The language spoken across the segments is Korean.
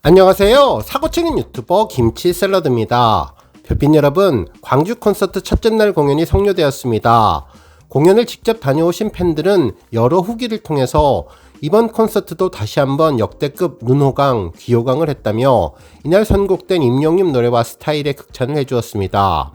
안녕하세요. 사고치는 유튜버 김치샐러드입니다. 별빛 여러분, 광주 콘서트 첫째 날 공연이 성료되었습니다. 공연을 직접 다녀오신 팬들은 여러 후기를 통해서 이번 콘서트도 다시 한번 역대급 눈호강, 귀호강을 했다며 이날 선곡된 임영님 노래와 스타일에 극찬을 해주었습니다.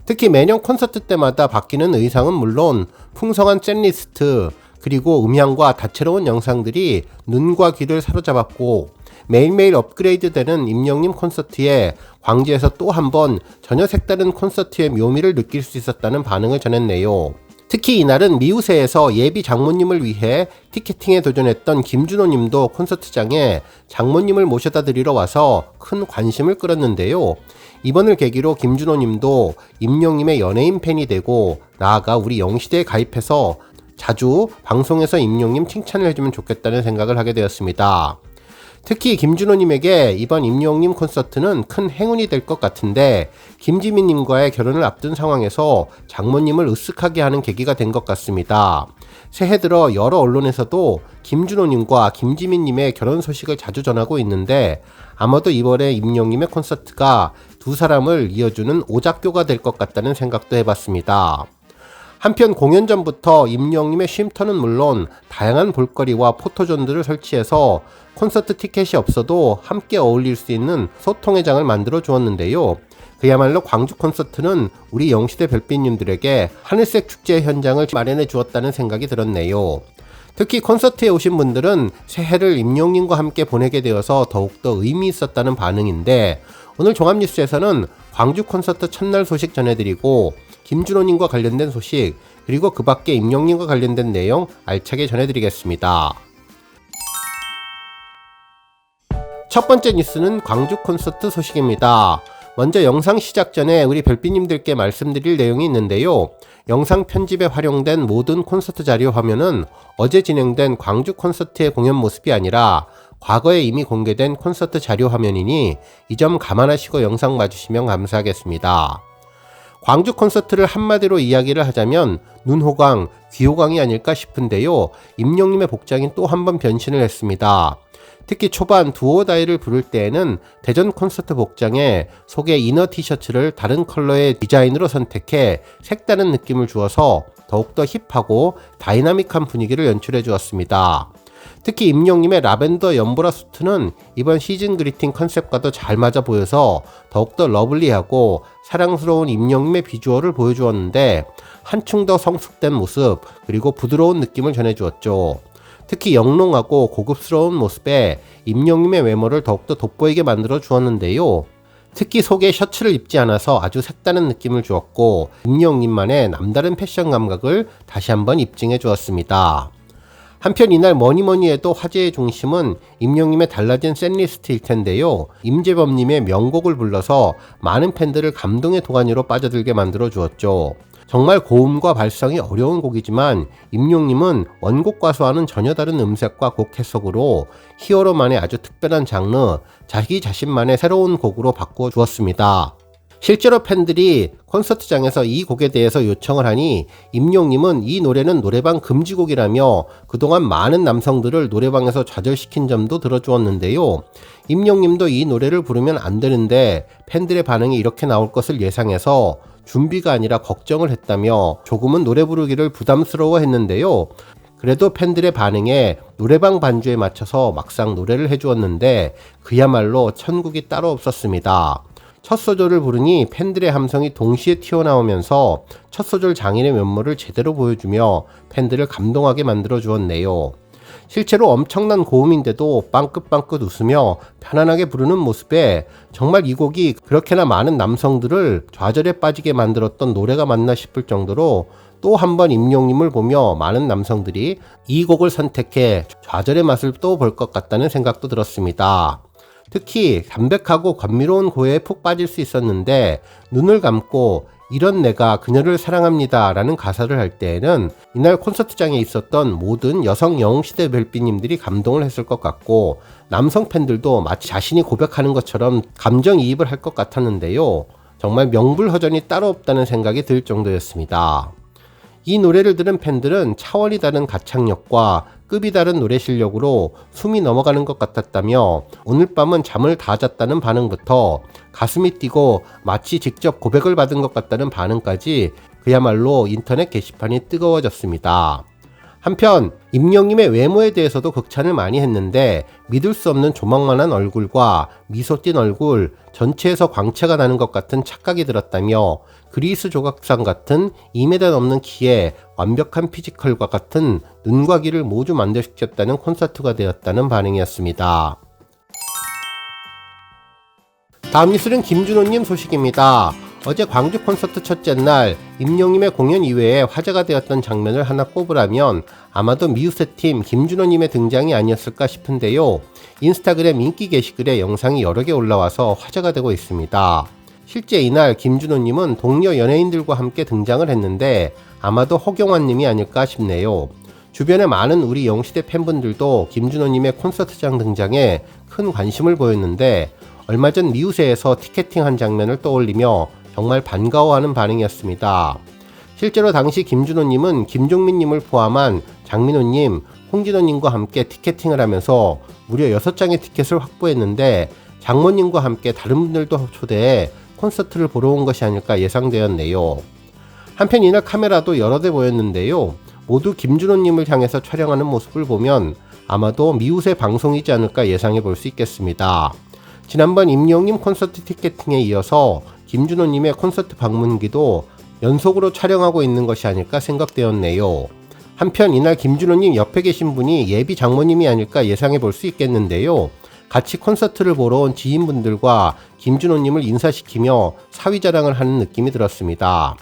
특히 매년 콘서트 때마다 바뀌는 의상은 물론 풍성한 셋리스트, 그리고 음향과 다채로운 영상들이 눈과 귀를 사로잡았고 매일매일 업그레이드되는 임영님 콘서트에 광주에서 또 한 번 전혀 색다른 콘서트의 묘미를 느낄 수 있었다는 반응을 전했네요. 특히 이날은 미우새에서 예비 장모님을 위해 티켓팅에 도전했던 김준호님도 콘서트장에 장모님을 모셔다 드리러 와서 큰 관심을 끌었는데요. 이번을 계기로 김준호님도 임영님의 연예인 팬이 되고 나아가 우리 영시대에 가입해서 자주 방송에서 임영님 칭찬을 해주면 좋겠다는 생각을 하게 되었습니다. 특히 김준호님에게 이번 임영님 콘서트는 큰 행운이 될 것 같은데 김지민님과의 결혼을 앞둔 상황에서 장모님을 으쓱하게 하는 계기가 된 것 같습니다. 새해 들어 여러 언론에서도 김준호님과 김지민님의 결혼 소식을 자주 전하고 있는데 아마도 이번에 임영님의 콘서트가 두 사람을 이어주는 오작교가 될 것 같다는 생각도 해봤습니다. 한편 공연 전부터 임영님의 쉼터는 물론 다양한 볼거리와 포토존들을 설치해서 콘서트 티켓이 없어도 함께 어울릴 수 있는 소통회장을 만들어 주었는데요. 그야말로 광주 콘서트는 우리 영시대 별빛님들에게 하늘색 축제 현장을 마련해 주었다는 생각이 들었네요. 특히 콘서트에 오신 분들은 새해를 임영님과 함께 보내게 되어서 더욱더 의미 있었다는 반응인데 오늘 종합뉴스에서는 광주 콘서트 첫날 소식 전해드리고 김준호님과 관련된 소식 그리고 그 밖에 임영님과 관련된 내용 알차게 전해드리겠습니다. 첫 번째 뉴스는 광주 콘서트 소식입니다. 먼저 영상 시작 전에 우리 별빛님들께 말씀드릴 내용이 있는데요. 영상 편집에 활용된 모든 콘서트 자료 화면은 어제 진행된 광주 콘서트의 공연 모습이 아니라 과거에 이미 공개된 콘서트 자료 화면이니 이 점 감안하시고 영상 봐주시면 감사하겠습니다. 광주 콘서트를 한마디로 이야기를 하자면 눈호강, 귀호강이 아닐까 싶은데요. 임영님의 복장이 또 한 번 변신을 했습니다. 특히 초반 두오다이를 부를 때에는 대전 콘서트 복장에 속에 이너 티셔츠를 다른 컬러의 디자인으로 선택해 색다른 느낌을 주어서 더욱더 힙하고 다이나믹한 분위기를 연출해 주었습니다. 특히 임영님의 라벤더 연보라 수트는 이번 시즌 그리팅 컨셉과도 잘 맞아 보여서 더욱더 러블리하고 사랑스러운 임영님의 비주얼을 보여주었는데 한층 더 성숙된 모습 그리고 부드러운 느낌을 전해주었죠. 특히 영롱하고 고급스러운 모습에 임영님의 외모를 더욱더 돋보이게 만들어 주었는데요. 특히 속에 셔츠를 입지 않아서 아주 색다른 느낌을 주었고 임영님만의 남다른 패션 감각을 다시 한번 입증해 주었습니다. 한편 이날 뭐니뭐니 해도 화제의 중심은 임영님의 달라진 셋리스트일 텐데요. 임재범님의 명곡을 불러서 많은 팬들을 감동의 도가니로 빠져들게 만들어 주었죠. 정말 고음과 발성이 어려운 곡이지만 임영님은 원곡 가수와는 전혀 다른 음색과 곡 해석으로 히어로만의 아주 특별한 장르, 자기 자신만의 새로운 곡으로 바꾸어 주었습니다. 실제로 팬들이 콘서트장에서 이 곡에 대해서 요청을 하니 임영님은 이 노래는 노래방 금지곡이라며 그동안 많은 남성들을 노래방에서 좌절시킨 점도 들어주었는데요. 임영님도 이 노래를 부르면 안 되는데 팬들의 반응이 이렇게 나올 것을 예상해서 준비가 아니라 걱정을 했다며 조금은 노래 부르기를 부담스러워 했는데요. 그래도 팬들의 반응에 노래방 반주에 맞춰서 막상 노래를 해주었는데 그야말로 천국이 따로 없었습니다. 첫 소절을 부르니 팬들의 함성이 동시에 튀어나오면서 첫 소절 장인의 면모를 제대로 보여주며 팬들을 감동하게 만들어 주었네요. 실제로 엄청난 고음인데도 빵긋빵긋 웃으며 편안하게 부르는 모습에 정말 이 곡이 그렇게나 많은 남성들을 좌절에 빠지게 만들었던 노래가 맞나 싶을 정도로 또 한 번 임영님을 보며 많은 남성들이 이 곡을 선택해 좌절의 맛을 또 볼 것 같다는 생각도 들었습니다. 특히 담백하고 감미로운 고해에 푹 빠질 수 있었는데 눈을 감고 이런 내가 그녀를 사랑합니다 라는 가사를 할 때에는 이날 콘서트장에 있었던 모든 여성 영시대 별빛님들이 감동을 했을 것 같고 남성 팬들도 마치 자신이 고백하는 것처럼 감정이입을 할 것 같았는데요. 정말 명불허전이 따로 없다는 생각이 들 정도였습니다. 이 노래를 들은 팬들은 차원이 다른 가창력과 급이 다른 노래 실력으로 숨이 넘어가는 것 같았다며 오늘 밤은 잠을 다 잤다는 반응부터 가슴이 뛰고 마치 직접 고백을 받은 것 같다는 반응까지 그야말로 인터넷 게시판이 뜨거워졌습니다. 한편 임영님의 외모에 대해서도 극찬을 많이 했는데 믿을 수 없는 조망만한 얼굴과 미소 띤 얼굴, 전체에서 광채가 나는 것 같은 착각이 들었다며 그리스 조각상 같은 2m 넘는 키에 완벽한 피지컬과 같은 눈과 귀를 모두 만족시켰다는 콘서트가 되었다는 반응이었습니다. 다음 뉴스는 김준호님 소식입니다. 어제 광주 콘서트 첫째 날 임영님의 공연 이외에 화제가 되었던 장면을 하나 꼽으라면 아마도 미우새 팀 김준호님의 등장이 아니었을까 싶은데요. 인스타그램 인기 게시글에 영상이 여러 개 올라와서 화제가 되고 있습니다. 실제 이날 김준호님은 동료 연예인들과 함께 등장을 했는데 아마도 허경환님이 아닐까 싶네요. 주변에 많은 우리 영시대 팬분들도 김준호님의 콘서트장 등장에 큰 관심을 보였는데 얼마 전 미우새에서 티켓팅한 장면을 떠올리며 정말 반가워하는 반응이었습니다. 실제로 당시 김준호님은 김종민님을 포함한 장민호님, 홍진호님과 함께 티켓팅을 하면서 무려 6장의 티켓을 확보했는데 장모님과 함께 다른 분들도 초대해 콘서트를 보러 온 것이 아닐까 예상되었네요. 한편 이날 카메라도 여러 대 보였는데요. 모두 김준호님을 향해서 촬영하는 모습을 보면 아마도 미우새 방송이지 않을까 예상해 볼 수 있겠습니다. 지난번 임영님 콘서트 티켓팅에 이어서 김준호님의 콘서트 방문기도 연속으로 촬영하고 있는 것이 아닐까 생각되었네요. 한편 이날 김준호님 옆에 계신 분이 예비 장모님이 아닐까 예상해 볼 수 있겠는데요. 같이 콘서트를 보러 온 지인분들과 김준호님을 인사시키며 사위자랑을 하는 느낌이 들었습니다.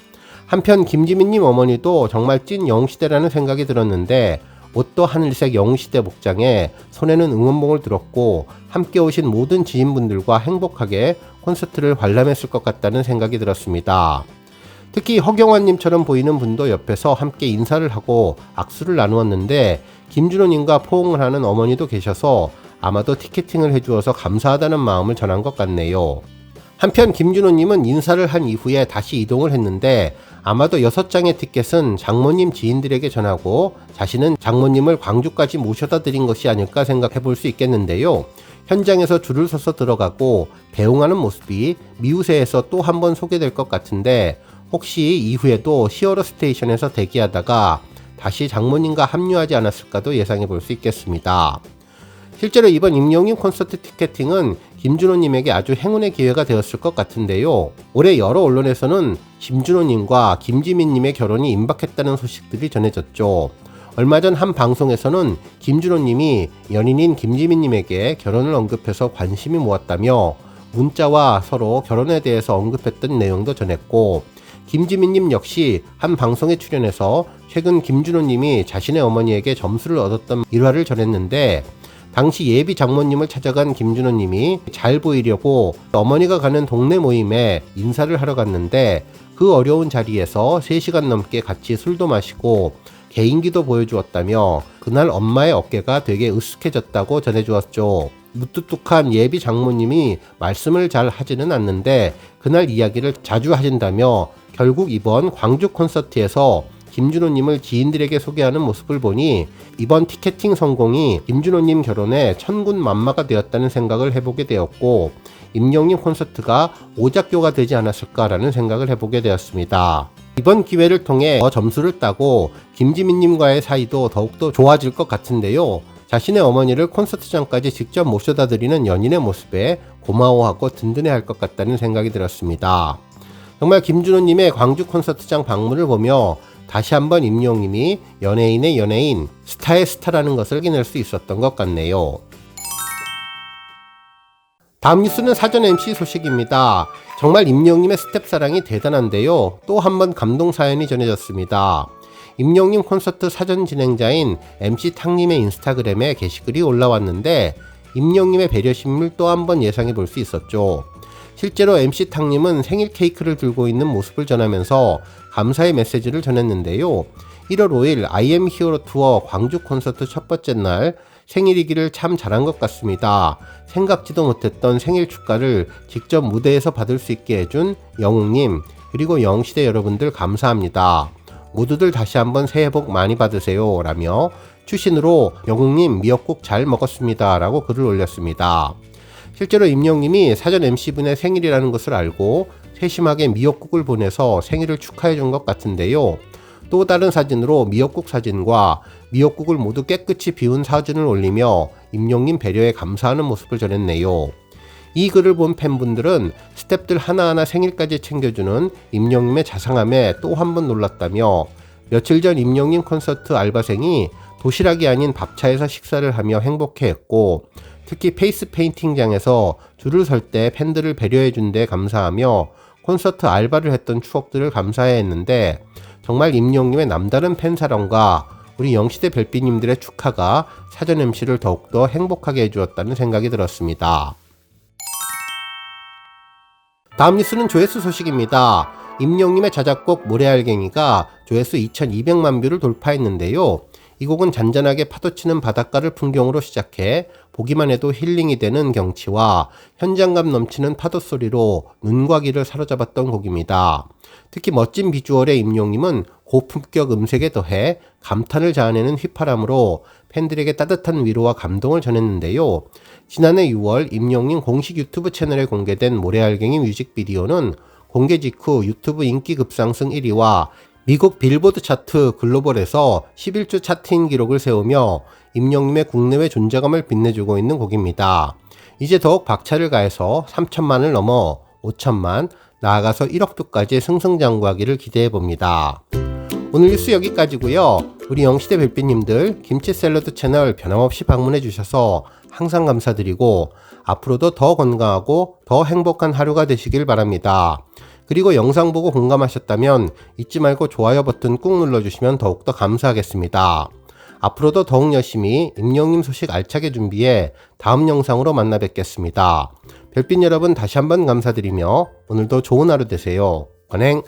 한편 김지민님 어머니도 정말 찐 영시대라는 생각이 들었는데 옷도 하늘색 영시대 복장에 손에는 응원봉을 들었고 함께 오신 모든 지인분들과 행복하게 콘서트를 관람했을 것 같다는 생각이 들었습니다. 특히 허경환님처럼 보이는 분도 옆에서 함께 인사를 하고 악수를 나누었는데 김준호님과 포옹을 하는 어머니도 계셔서 아마도 티켓팅을 해주어서 감사하다는 마음을 전한 것 같네요. 한편 김준호님은 인사를 한 이후에 다시 이동을 했는데 아마도 6장의 티켓은 장모님 지인들에게 전하고 자신은 장모님을 광주까지 모셔다 드린 것이 아닐까 생각해 볼 수 있겠는데요. 현장에서 줄을 서서 들어가고 배웅하는 모습이 미우새에서 또 한 번 소개될 것 같은데 혹시 이후에도 히어로 스테이션에서 대기하다가 다시 장모님과 합류하지 않았을까도 예상해 볼 수 있겠습니다. 실제로 이번 임영님 콘서트 티켓팅은 김준호님에게 아주 행운의 기회가 되었을 것 같은데요. 올해 여러 언론에서는 김준호님과 김지민님의 결혼이 임박했다는 소식들이 전해졌죠. 얼마 전 한 방송에서는 김준호님이 연인인 김지민님에게 결혼을 언급해서 관심이 모았다며 문자와 서로 결혼에 대해서 언급했던 내용도 전했고 김지민님 역시 한 방송에 출연해서 최근 김준호님이 자신의 어머니에게 점수를 얻었던 일화를 전했는데 당시 예비 장모님을 찾아간 김준호님이 잘 보이려고 어머니가 가는 동네 모임에 인사를 하러 갔는데 그 어려운 자리에서 3시간 넘게 같이 술도 마시고 개인기도 보여주었다며 그날 엄마의 어깨가 되게 으쓱해졌다고 전해주었죠. 무뚝뚝한 예비 장모님이 말씀을 잘 하지는 않는데 그날 이야기를 자주 하신다며 결국 이번 광주 콘서트에서 김준호님을 지인들에게 소개하는 모습을 보니 이번 티켓팅 성공이 김준호님 결혼에 천군만마가 되었다는 생각을 해보게 되었고 임영님 콘서트가 오작교가 되지 않았을까라는 생각을 해보게 되었습니다. 이번 기회를 통해 더 점수를 따고 김지민님과의 사이도 더욱더 좋아질 것 같은데요. 자신의 어머니를 콘서트장까지 직접 모셔다 드리는 연인의 모습에 고마워하고 든든해할 것 같다는 생각이 들었습니다. 정말 김준호님의 광주 콘서트장 방문을 보며 다시 한번 임영님이 연예인의 연예인, 스타의 스타라는 것을 확인할 수 있었던 것 같네요. 다음 뉴스는 사전 MC 소식입니다. 정말 임영님의 스텝 사랑이 대단한데요. 또 한 번 감동 사연이 전해졌습니다. 임영님 콘서트 사전 진행자인 MC 탕님의 인스타그램에 게시글이 올라왔는데 임영님의 배려심을 또 한 번 예상해 볼 수 있었죠. 실제로 MC 탕님은 생일 케이크를 들고 있는 모습을 전하면서 감사의 메시지를 전했는데요. 1월 5일 I am 히어로 투어 광주 콘서트 첫 번째 날 생일이기를 참 잘한 것 같습니다. 생각지도 못했던 생일 축하를 직접 무대에서 받을 수 있게 해준 영웅님 그리고 영시대 여러분들 감사합니다. 모두들 다시 한번 새해 복 많이 받으세요 라며 추신으로 영웅님 미역국 잘 먹었습니다 라고 글을 올렸습니다. 실제로 임영님이 사전 MC분의 생일이라는 것을 알고 세심하게 미역국을 보내서 생일을 축하해 준 것 같은데요. 또 다른 사진으로 미역국 사진과 미역국을 모두 깨끗이 비운 사진을 올리며 임영님 배려에 감사하는 모습을 전했네요. 이 글을 본 팬분들은 스태프들 하나하나 생일까지 챙겨주는 임영님의 자상함에 또 한 번 놀랐다며 며칠 전 임영님 콘서트 알바생이 도시락이 아닌 밥차에서 식사를 하며 행복해했고 특히 페이스 페인팅장에서 줄을 설 때 팬들을 배려해준 데 감사하며 콘서트 알바를 했던 추억들을 감사해했는데 정말 임영님의 남다른 팬사랑과 우리 영시대 별빛님들의 축하가 사전 MC를 더욱더 행복하게 해주었다는 생각이 들었습니다. 다음 뉴스는 조회수 소식입니다. 임영님의 자작곡 모래알갱이가 조회수 2200만 뷰를 돌파했는데요. 이 곡은 잔잔하게 파도치는 바닷가를 풍경으로 시작해 보기만 해도 힐링이 되는 경치와 현장감 넘치는 파도 소리로 눈과 귀를 사로잡았던 곡입니다. 특히 멋진 비주얼의 임영님은 고품격 음색에 더해 감탄을 자아내는 휘파람으로 팬들에게 따뜻한 위로와 감동을 전했는데요. 지난해 6월 임영님 공식 유튜브 채널에 공개된 모래알갱이 뮤직비디오는 공개 직후 유튜브 인기 급상승 1위와 미국 빌보드 차트 글로벌에서 11주 차트인 기록을 세우며 임영님의 국내외 존재감을 빛내주고 있는 곡입니다. 이제 더욱 박차를 가해서 3천만을 넘어 5천만, 나아가서 1억 뷰까지 승승장구하기를 기대해봅니다. 오늘 뉴스 여기까지고요. 우리 영시대 별빛님들 김치 샐러드 채널 변함없이 방문해주셔서 항상 감사드리고 앞으로도 더 건강하고 더 행복한 하루가 되시길 바랍니다. 그리고 영상 보고 공감하셨다면 잊지 말고 좋아요 버튼 꾹 눌러주시면 더욱더 감사하겠습니다. 앞으로도 더욱 열심히 임영님 소식 알차게 준비해 다음 영상으로 만나 뵙겠습니다. 별빛 여러분 다시 한번 감사드리며 오늘도 좋은 하루 되세요. 건행!